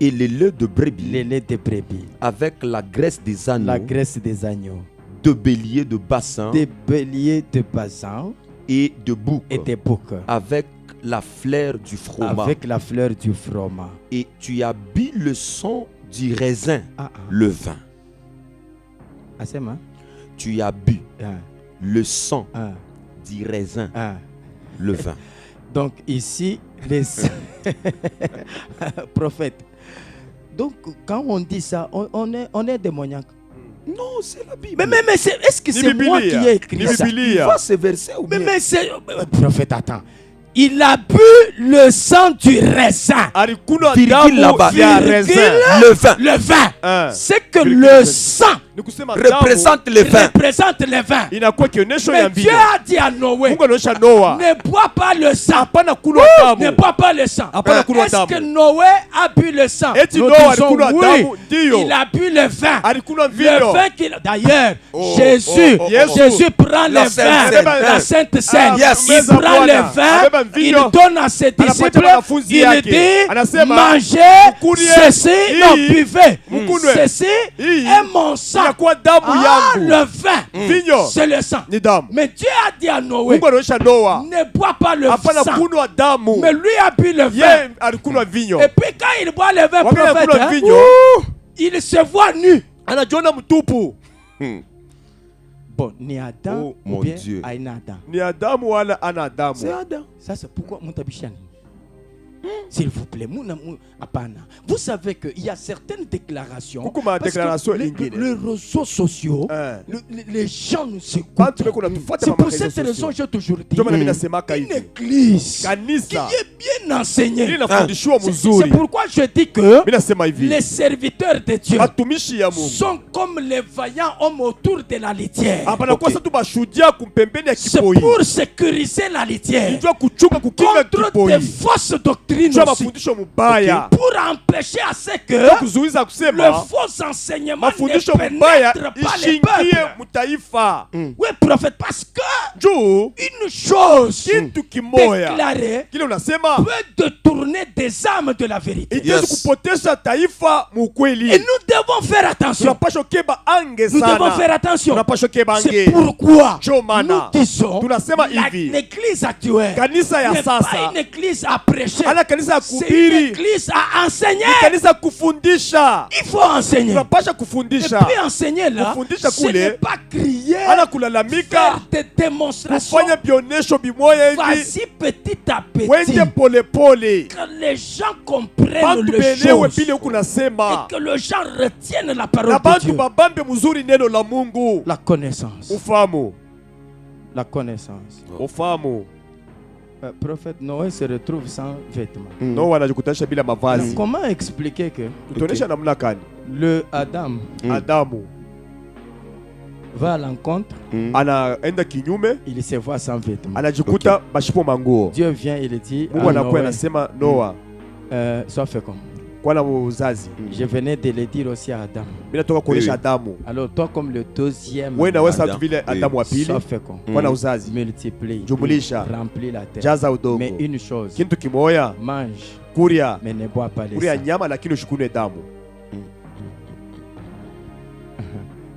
S3: et
S2: le lait de brebis, avec la graisse des agneaux, de béliers de bassin, et de bouc, avec la fleur du froment. Et tu as bu le sang du raisin, le vin. Tu as bu le sang du raisin, le vin.
S3: Donc ici, les prophètes. Donc quand on dit ça, on est démoniaque.
S2: Non, c'est la Bible.
S3: Mais est-ce que c'est moi qui ai écrit ça?
S2: Il faut ce verset ou bien?
S3: Mais c'est... Prophète, attends. Il a bu le sang du raisin.
S2: Le vin.
S3: C'est que le sang
S2: représente le vin.
S3: Mais Dieu a dit à Noé, ne bois pas le sang. Ne bois pas le sang. Est-ce que Noé a bu le sang? Nous disons oui, il a bu le vin. Le vin qu'il... D'ailleurs, Jésus prend le vin, la Sainte Seine. Il prend le vin, il donne à ses disciples, il dit, mangez ceci, non, buvez ceci est mon sang. Le vin, c'est le sang. Mais Dieu a dit à Noé, ne bois pas le sang. Mais lui a bu le vin. Et puis quand il boit le vin, prophète, il se voit nu. Bon, ni Adam ou bien Adam.
S1: Ni Adam ou Adam.
S3: C'est Adam. Ça c'est pourquoi Moutabichani. S'il vous plaît, vous savez qu'il y a certaines déclarations. Les réseaux sociaux, les gens nous écoutent. C'est pour cette raison que j'ai toujours dit une église qui est bien enseignée. C'est pourquoi je dis que les serviteurs de Dieu sont comme les vaillants hommes autour de la litière. C'est pour sécuriser la litière contre des fausses doctrines. Pour empêcher à ce que le faux enseignement ne pénètre pas les peuples. Oui, prophète, parce que une chose déclarée peut détourner des âmes de la vérité. Et nous devons faire attention. Nous devons faire attention. C'est pourquoi nous disons l'église actuelle n'est pas une église à prêcher. C'est une église à enseigner. Il faut enseigner. Et puis enseigner là, ce n'est pas crier, faire des démonstrations. Vas-y petit à petit. Que les gens comprennent les choses. Et que les gens retiennent la parole de Dieu. La connaissance. La connaissance. Prophète Noé se retrouve sans vêtements. Comment expliquer que le Adam va à l'encontre, il se voit sans vêtements. Dieu vient et il dit à Noé, sois fécond. Je venais de le dire aussi à Adam. Alors toi comme le deuxième sois fécond, multiplie, remplis la terre. Mais une chose, mange, mais ne bois pas le sang.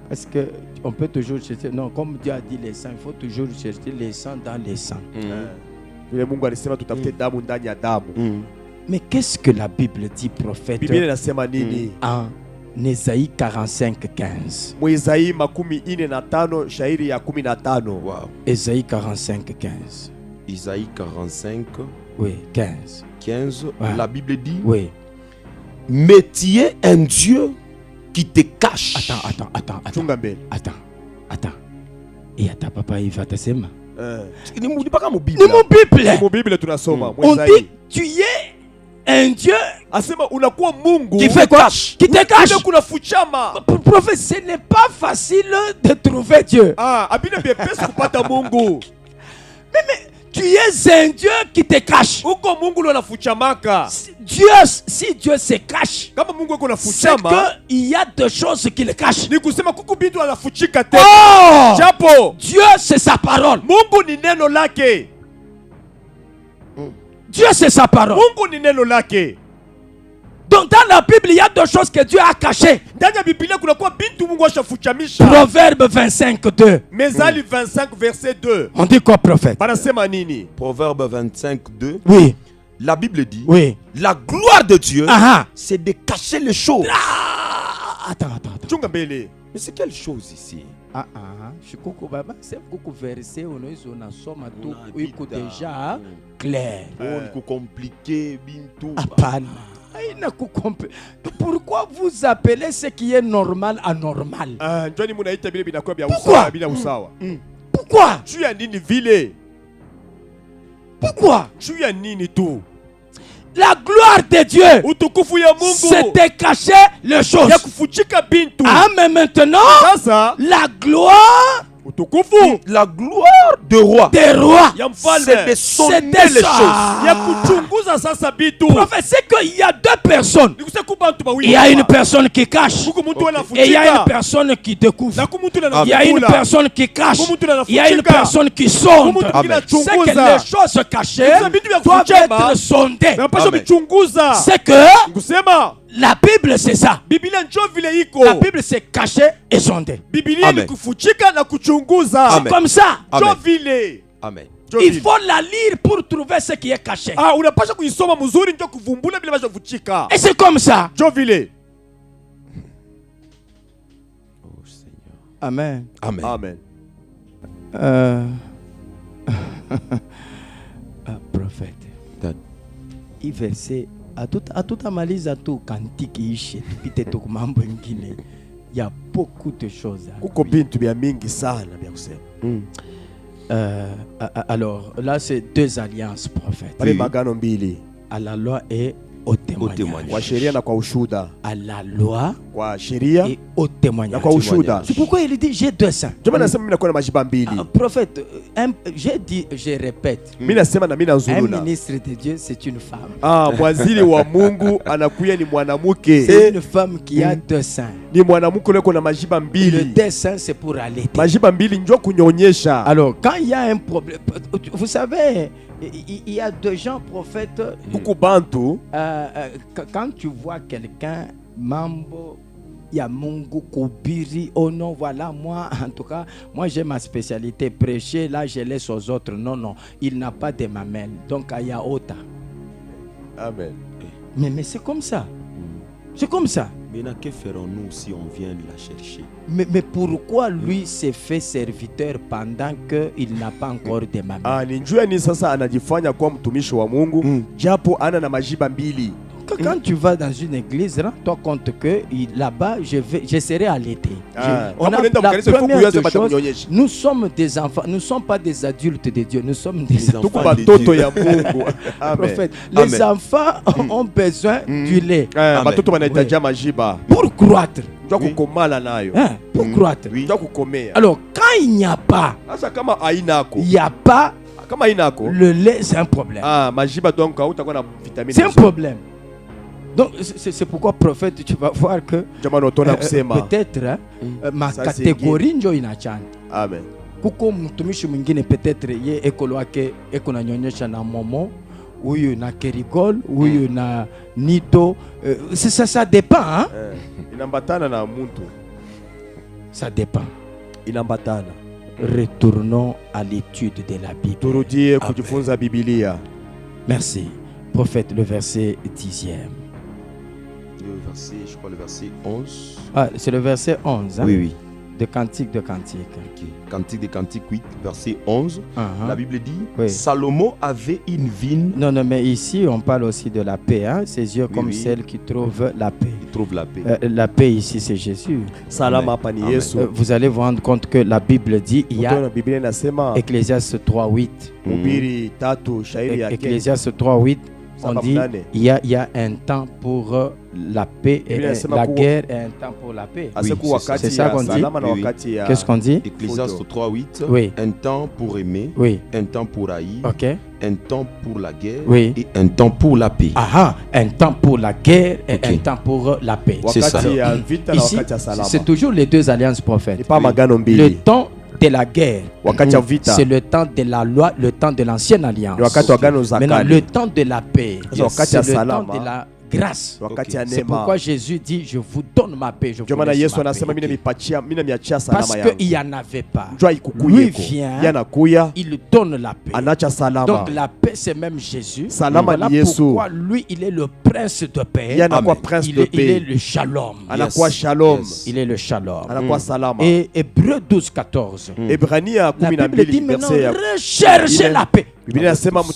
S3: Parce que on peut toujours chercher, non, comme Dieu a dit les sangs, il faut toujours chercher les sangs dans les sangs. Mais qu'est-ce que la Bible dit, prophète, en Ésaïe 45:15? Ésaïe 45:15.
S2: Ésaïe 45.
S3: Oui, 15.
S2: 15. Ouais. La Bible dit.
S3: Oui.
S2: Mais tu es un Dieu qui te cache.
S3: Attends. Et attends, papa, il va te sema.
S2: Ni mu Bible.
S3: On dit tu es un Dieu
S2: qui fait quoi?
S3: Qui te cache. Prophète, ce n'est pas facile de trouver Dieu. Mais tu es un Dieu qui te cache. Si Dieu se cache, c'est qu'il y a des choses qu'il cache. Oh! Dieu, c'est sa parole. Dieu, c'est sa parole. Donc dans la Bible, il y a deux choses que Dieu a cachées. Proverbe 25:2.
S1: Mezali 25 verset 2.
S3: On dit quoi, prophète?
S2: Proverbe 25:2.
S3: Oui.
S2: La Bible dit,
S3: oui,
S2: la gloire de Dieu, c'est de cacher les choses.
S3: Attends.
S2: Mais c'est quelle chose ici?
S3: C'est beaucoup verset on a somme tout déjà clair.
S2: Compliqué, bintou.
S3: Pourquoi vous appelez ce qui est normal anormal? Pourquoi?
S1: Tu as nini vile?
S3: Pourquoi?
S1: Tu as nini tout?
S3: la gloire de Dieu s'était caché les choses. Ah, mais maintenant, la gloire
S2: de roi.
S3: Des rois.
S2: C'est de sonner les choses.
S3: Prophète, c'est qu'il y a deux personnes. Il y a une personne qui cache. Et il y a une personne qui découvre. Il y a une personne qui cache. Il y a une personne qui sonde. C'est que les choses cachées doivent être sondées. C'est que la Bible, c'est ça. La Bible, c'est caché et sondé. C'est comme ça.
S2: Amen.
S3: Il faut la lire pour trouver ce qui est caché. Et c'est comme ça. Amen.
S2: Amen.
S1: Amen.
S3: Prophète. Il versait à toute analyse à tout cantique il y a beaucoup de choses. Alors là c'est deux alliances, prophète. À la loi et au témoignage. À la loi et au témoignage. C'est pourquoi il dit j'ai deux saints. Prophète, je répète. Un ministre de Dieu, c'est une femme. C'est une femme qui a deux saints. Le deux saints, c'est pour allaiter. Alors quand il y a un problème, vous savez, il y a deux gens prophètes. Quand tu vois quelqu'un, Mambo, Yamungu, Kubiri, oh non, voilà, moi, en tout cas, moi j'ai ma spécialité, prêcher, là je laisse aux autres. Non, il n'a pas de mamelles. Donc, il y a Ota.
S1: Amen.
S3: Mais c'est comme ça. C'est comme ça.
S2: Maintenant, que ferons-nous si on vient la chercher?
S3: Mais pourquoi lui s'est fait serviteur pendant qu'il n'a pas encore de mamelles? Quand tu vas dans une église, rends-toi compte que là-bas, je serai allaité. Nous sommes des enfants, nous ne sommes pas des adultes de Dieu, nous sommes des enfants de Dieu. Prophète, les enfants ont besoin du lait pour croître. Pour croître. Alors, quand il n'y a pas, le lait, c'est un problème. C'est un problème. Donc, c'est pourquoi, prophète, tu vas voir que peut-être ma catégorie njo inachana.
S1: Amen.
S3: Kuko mtumishi mwingine peut-être ye ekolo wake eko nanyonyesha na momo, huyu na kerigol, huyu na nito. Ça dépend, hein?
S1: Inambatana na muntu.
S3: Ça dépend.
S1: Inambatana.
S3: Retournons à l'étude de la Bible.
S1: Turudie kujifunza Biblia.
S3: Merci. Prophète, le verset 10e.
S2: Je crois le verset 11.
S3: Ah, c'est le verset 11. Hein?
S2: Oui.
S3: De Cantique.
S2: Okay. Cantique de Cantique 8, verset 11. La Bible dit, Salomon avait une vigne.
S3: Non, mais ici, on parle aussi de la paix. Hein? Ses yeux comme celle qui trouve la paix.
S2: Il trouve la paix.
S3: La paix ici, c'est Jésus.
S1: Amen.
S3: Vous allez vous rendre compte que la Bible dit, il y a Ecclésiaste 3.8. Ecclésiaste 3.8. On dit il y a un temps pour la paix et la guerre et un temps pour la paix.
S2: Oui,
S3: c'est ça qu'on dit. Qu'est-ce qu'on dit?
S2: Ecclésiaste 3.8.
S3: Oui.
S2: Un temps pour aimer, un temps pour haïr, un temps pour la guerre et un temps pour la paix.
S3: Un temps pour la guerre et un temps pour la paix.
S2: C'est ça.
S3: Ici, c'est toujours les deux alliances prophètes. Le temps de la guerre, c'est le temps de la loi, le temps de l'ancienne alliance. Maintenant, le temps de la paix, c'est le temps de la grâce. C'est pourquoi Jésus dit, je vous donne ma paix. Je vous laisse ma paix. Parce qu'il n'y en avait pas. Lui vient, il donne la paix. Donc la paix, c'est même Jésus. Voilà pourquoi lui, il est le prince de paix. Il est le shalom. Il est le shalom. Et Hébreux 12, 14. La Bible dit maintenant, recherchez la paix.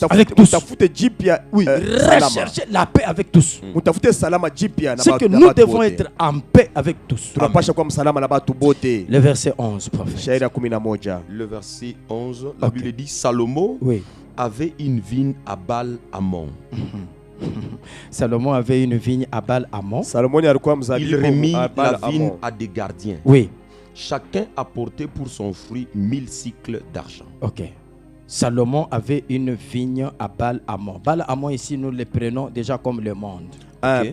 S3: Avec tous. Recherchez la paix avec tous. C'est que nous devons être en paix avec tous. Le verset 11, prophète.
S2: Le verset 11, la Bible dit, Salomon avait une vigne à Baal-Hamon.
S3: Salomon avait une vigne à Baal-Hamon.
S2: Il remit la vigne à des gardiens.
S3: Oui.
S2: Chacun apportait pour son fruit 1000 cycles d'argent.
S3: Ok. Salomon avait une vigne à Baal-Hamon. Baal-Hamon, ici, nous le prenons déjà comme le monde.
S1: Okay.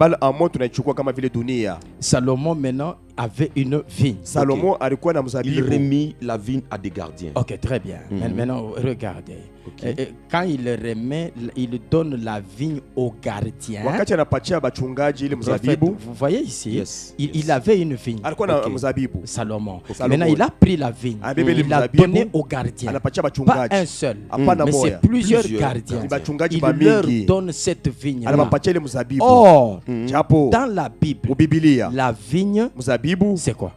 S3: Salomon maintenant avait une vigne.
S1: Salomon
S2: il remit la vigne à des gardiens.
S3: Ok, très bien. Maintenant, regardez. Okay. Quand il remet, il donne la vigne aux gardiens. Vous voyez ici, il avait une vigne. Okay. Salomon. Maintenant, il a pris la vigne. Il l'a donnée aux gardiens. Pas un seul, mais c'est plusieurs gardiens. Il leur donne cette vigne. Or, dans la Bible, la vigne, c'est quoi?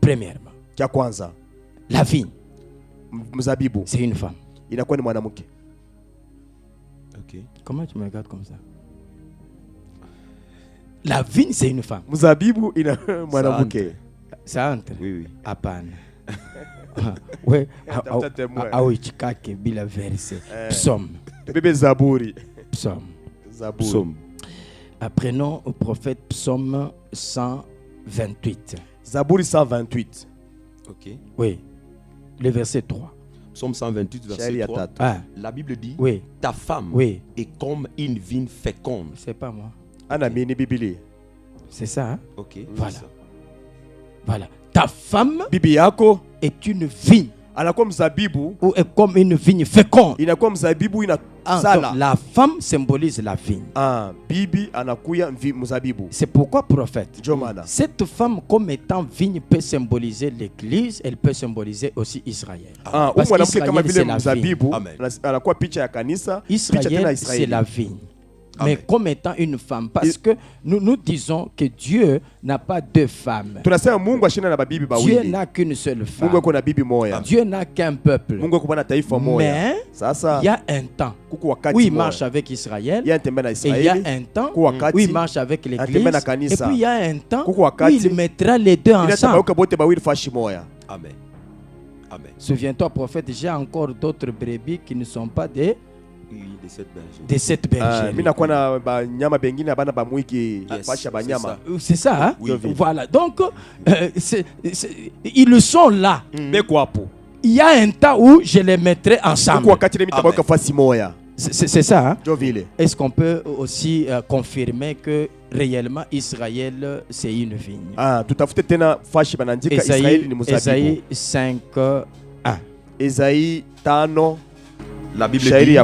S3: Premièrement, la vigne, c'est une femme.
S2: Okay.
S3: Comment tu me regardes comme ça? La vigne, c'est une femme. Ça entre.
S2: Oui.
S3: Apana. Oui. Aouichikake bila verset. Psaume. Psaume. Prenons au prophète Psaume 128.
S1: Zabouri 128.
S2: Ok.
S3: Oui. Le verset 3.
S2: Psaume 128, verset 3. La Bible dit, ta femme est comme une vigne féconde.
S3: C'est pas moi. C'est ça, hein?
S2: Ok.
S3: Voilà. Voilà. Ta femme est une vigne. Ou est comme une vigne féconde. La femme symbolise la vigne. C'est pourquoi, prophète, cette femme comme étant vigne peut symboliser l'église, elle peut symboliser aussi Israël. Parce qu'Israël, c'est la vigne. Israël, c'est la vigne. Mais comme étant une femme, parce que nous disons que Dieu n'a pas deux femmes. Dieu n'a qu'une seule femme. Dieu n'a qu'un peuple. Mais il y a un temps où il marche avec Israël, et il y a un temps où il marche avec l'église, et puis il y a un temps où il mettra les deux ensemble.
S2: Amen.
S3: Souviens-toi, prophète, j'ai encore d'autres brebis qui ne sont pas des
S2: de cette bergerie.
S3: C'est ça, hein? Voilà. Donc, ils sont là. Il y a un temps où je les mettrai ensemble. C'est ça, hein? Est-ce qu'on peut aussi confirmer que réellement Israël c'est une vigne? Ésaïe 5, 1.
S1: Ésaïe 5.
S2: La Bible dit,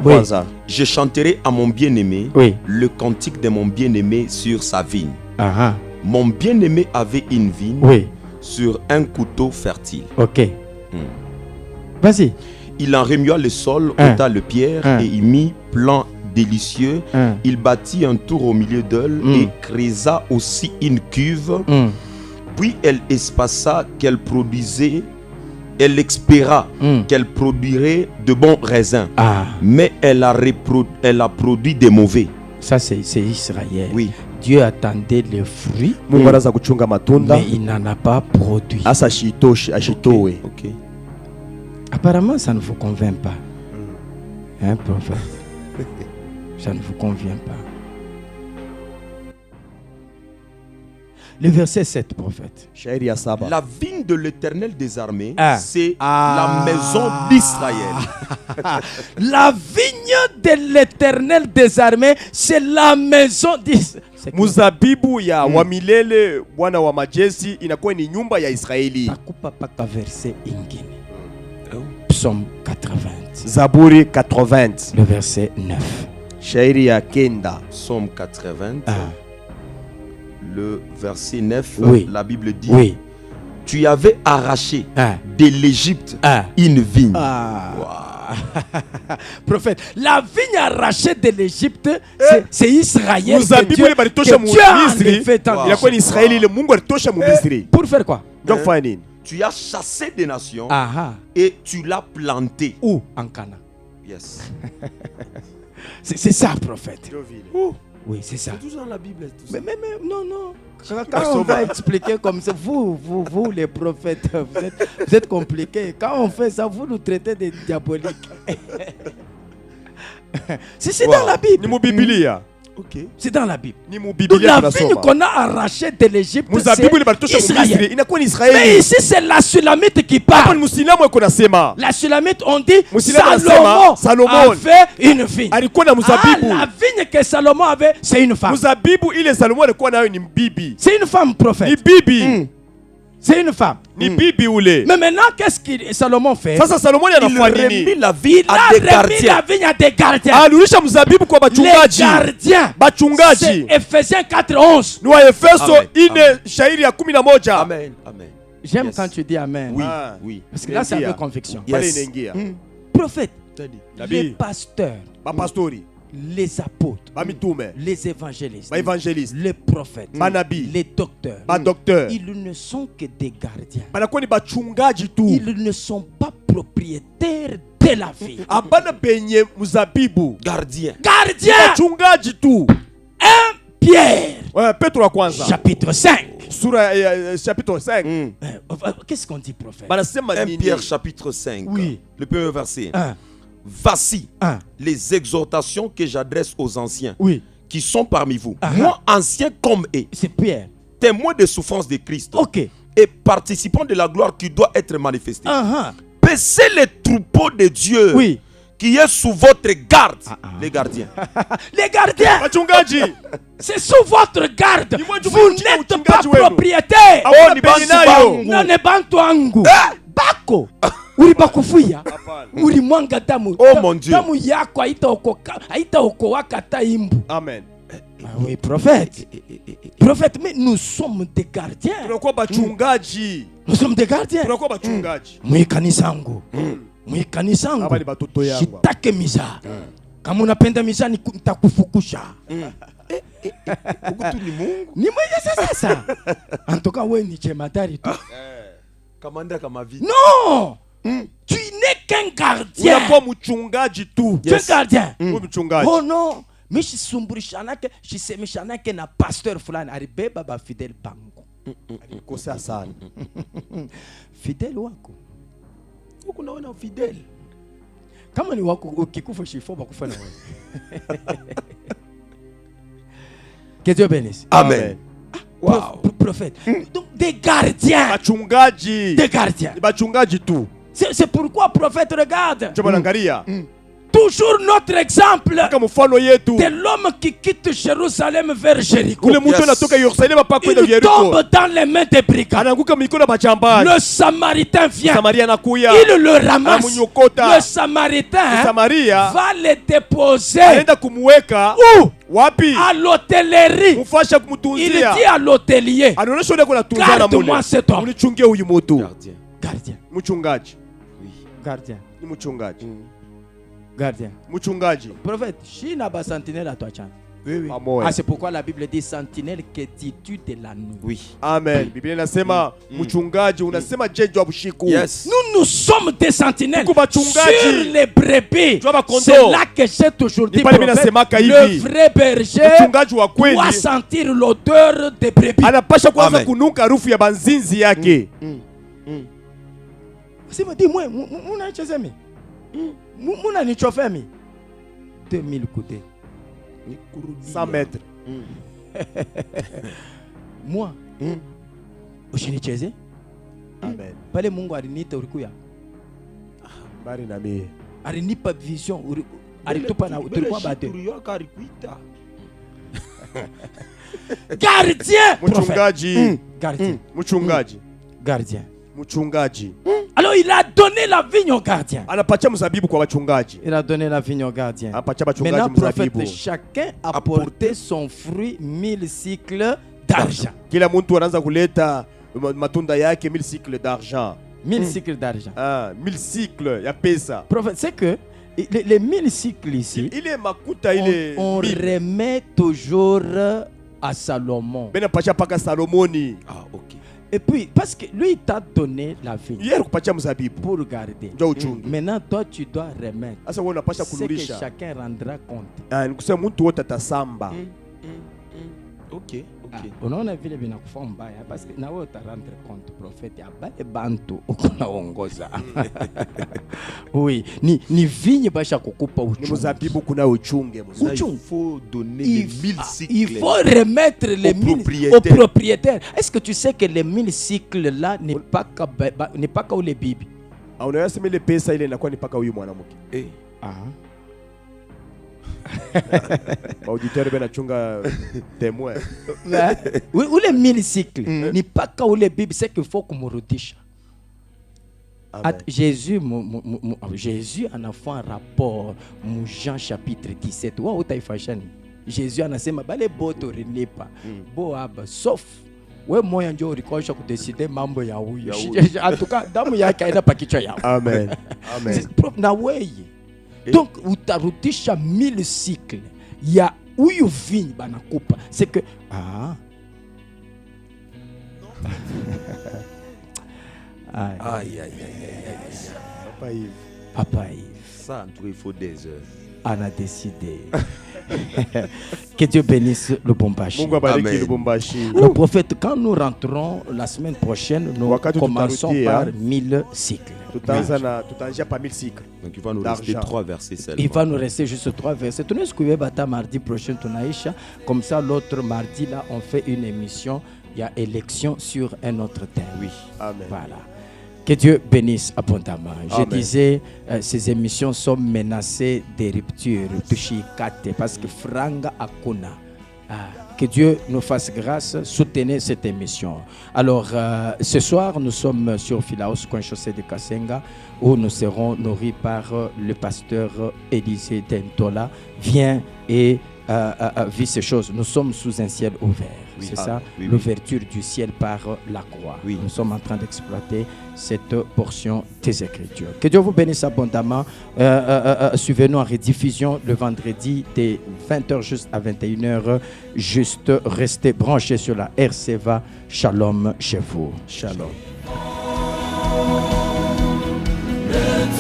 S2: je chanterai à mon bien-aimé le cantique de mon bien-aimé sur sa vigne. Mon bien-aimé avait une vigne sur un couteau fertile.
S3: Ok. Vas-y.
S2: Il en remua le sol, ôta le pierre et y mit plan délicieux. Il bâtit un tour au milieu d'elle et creusa aussi une cuve. Puis elle espaça qu'elle produisait. Elle espéra qu'elle produirait de bons raisins. Mais elle a produit des mauvais.
S3: Ça, c'est Israël.
S2: Oui.
S3: Dieu attendait les fruits, mais il n'en a pas produit.
S2: Okay.
S3: Apparemment, ça ne vous convainc pas. Hein, prophète? Ça ne vous convient pas. Le verset 7, prophète.
S2: La vigne de l'Éternel des armées, c'est la maison d'Israël.
S3: La vigne de l'Éternel des armées, c'est la maison d'Israël.
S1: Muzabibu ya wamilele Bwana wa majeshi inakuwa ni nyumba ya Israeli.
S3: Takupa paka verset ingine. Psaume 80.
S1: Zaburi 80.
S3: Le verset 9.
S1: Shairi ya kenda.
S2: Psaume 80. Le verset 9, la Bible dit, tu avais arraché de l'Égypte une vigne.
S3: Prophète, la vigne arrachée de l'Égypte, c'est Israël. Pour faire quoi?
S2: Tu as chassé des nations et tu l'as planté.
S3: Où? En Cana.
S2: Yes.
S3: C'est ça, prophète. Oui, c'est ça.
S2: C'est tout ça dans la Bible.
S3: Mais non. Quand on va expliquer comme ça, vous les prophètes, vous êtes compliqués. Quand on fait ça, vous nous traitez de diaboliques. C'est dans la Bible.
S2: Okay.
S3: C'est dans la Bible. Donc la vigne qu'on a arrachée de l'Égypte, c'est Israël. Mais ici, c'est la Sulamite qui parle. La Sulamite, on dit Salomon a fait une vigne. La vigne que Salomon avait, c'est une femme. C'est une femme prophète. C'est une femme. Mais maintenant, qu'est-ce que Salomon fait?
S2: Il a remis la vigne à des gardiens.
S3: Les gardiens. C'est Ephésiens 4:11.
S2: Amen. Amen.
S3: J'aime quand tu dis Amen.
S2: Oui, oui.
S3: Parce que là, c'est avec conviction.
S2: Yes.
S3: Prophète, les pasteurs, les apôtres, les évangélistes, les prophètes, les docteurs, ils ne sont que des gardiens. Ils ne sont pas propriétaires de la vie.
S2: Gardien.
S3: 1 Pierre, chapitre 5.
S1: Chapitre 5.
S3: Qu'est-ce qu'on dit, prophète?
S2: 1 Pierre chapitre 5.
S3: Oui.
S2: Le premier verset. Voici les exhortations que j'adresse aux anciens qui sont parmi vous. Moi, ancien comme eux.
S3: C'est Pierre.
S2: Témoin des souffrances de Christ.
S3: Et
S2: participant de la gloire qui doit être manifestée. Paissez les troupeaux de Dieu qui est sous votre garde. Les gardiens.
S3: Les gardiens. C'est sous votre garde. Vous n'êtes pas propriétaire. Non, ne bantuangu. Bako. Uri bakufuya. Uri mwanga damu.
S2: Oh mon Dieu.
S3: Damu yako haita okowaka ta imbu.
S1: Amen.
S3: Oui, prophète. Prophète, mais nous sommes des gardiens. Nous sommes des gardiens. Mwikanisangu. Mwikanisangu. Shitake miza. Kama unapenda miza nitakufukusha. Ni mwenye sasa. Antoka wewe ni chematari tu. Non! Tu n'es qu'un gardien. Tu es un gardien. Oh non! Mishisumburishanake shisemishanake na pasteur fulani alibeba ba fidèle bangu.
S1: Alikosea sana.
S3: Fidèle wako.
S2: Uko naona fidèle.
S3: Kama ni wako ukikufa shifo bakufa na wewe. Que Dieu bénisse.
S2: Amen.
S3: Wow. Prophète. Donc des gardiens. Des gardiens. C'est pourquoi prophète regarde. Toujours notre exemple de l'homme qui quitte Jérusalem vers Jéricho. Il tombe dans les mains des brigands. Le Samaritain vient. Il le ramasse. Le Samaritain va le déposer. Où? À l'hôtellerie. Il dit à l'hôtelier, garde-moi cet homme. Gardien. Gardien. Prophète, China ba sentinelle à toi, Chan.
S2: Oui.
S3: C'est pourquoi la Bible dit sentinelle que dis-tu de la nuit.
S2: Oui.
S1: Amen. Bible inasema mchungaji unasema je jua bushiku.
S2: Yes.
S3: Nous sommes des sentinelles sur les brebis. C'est là que j'ai toujours dit, prophète, le vrai berger doit sentir l'odeur des brebis.
S1: Anapasha kwanza kunuka harufu ya banzinzi yake.
S3: Sema dis moi unacheza mimi. Muna nichofe mi 2000 côtés
S1: 100 mètres.
S3: Moi ushinicheze.
S1: Amen.
S3: Pale Mungu aliniita ulikuya.
S1: Bari na mimi.
S3: Alinipa vision alitupa na tulikuwa bado. Gardien.
S1: Mchungaji.
S3: Alors il a donné la vigne au gardien.
S1: Il
S3: a donné la vigne au gardien. Maintenant, prophète, chacun a porté son fruit 1000 cycles d'argent.
S1: Kila mtu anaanza kuleta matunda yake 1000 cycles d'argent.
S3: 1000 cycles d'argent.
S1: 1000 cycles ya pesa.
S3: Prophète, c'est que les 1000 cycles ici, on remet toujours à Salomon.
S2: Ok.
S3: Et puis, parce que lui, il t'a donné la vigne pour garder. Maintenant, toi, tu dois remettre. C'est que chacun rendra compte.
S2: Ok.
S3: unaona vile vinakufa mbaya parce que nawe utarendre compte prophète abale bantu ukunaongoza. Oui, ni vigne basha kukupa uchungu.
S1: Ni mzabibu kuna uchunge.
S2: Il faut donner les 1000 cycles.
S3: Il faut remettre les 1000 aux propriétaires. Est-ce que tu sais que les 1000 cycles là n'est pas qu'à où les bibi?
S1: Unaweza sema ile pesa ile inakuwa ni paka huyu mwanamke. Auditeur ben achunga témoin.
S3: Oui, les 1000 cycles ni paka où les bibi, c'est qu'il faut kumurudisha. Jésus en a fait un rapport mu Jean chapitre 17. Wa utaifashani. Jésus anasema bale boto rilipa. Boaba sauf we moya ndio ulikosha kudeside mambo ya huyu. Atuka damu yake haina pakichwa yao.
S1: Amen.
S3: Na wewe. Donc utarudisha 1000 cycles ya huyu vigne banakupa. C'est que Aïe. Papa Yves.
S2: Ça, il faut des heures.
S3: On a décidé. Que Dieu bénisse le Lubumbashi. Le prophète, quand nous rentrons la semaine prochaine, nous commençons par 1000 cycles.
S2: Donc il va nous rester 3 versets seulement.
S3: Il va nous rester juste 3 versets. Tu nous bata mardi prochain, Tunaïcha. Comme ça, l'autre mardi, là, on fait une émission. Il y a élection sur un autre thème.
S1: Oui. Amen.
S3: Voilà. Que Dieu bénisse abondamment. Je disais, ces émissions sont menacées de rupture, parce que franga akuna. Que Dieu nous fasse grâce, soutenez cette émission. Alors, ce soir, nous sommes sur Philaos, coin chaussée de Kasenga, où nous serons nourris par le pasteur Élisée Dentola. Viens et vis ces choses. Nous sommes sous un ciel ouvert. C'est ça, l'ouverture du ciel par la croix. Nous sommes en train d'exploiter cette portion des Écritures. Que Dieu vous bénisse abondamment. Suivez-nous en rediffusion le vendredi dès 20h juste à 21h. Juste restez branchés sur la RCVA. Shalom chez vous.
S1: Shalom.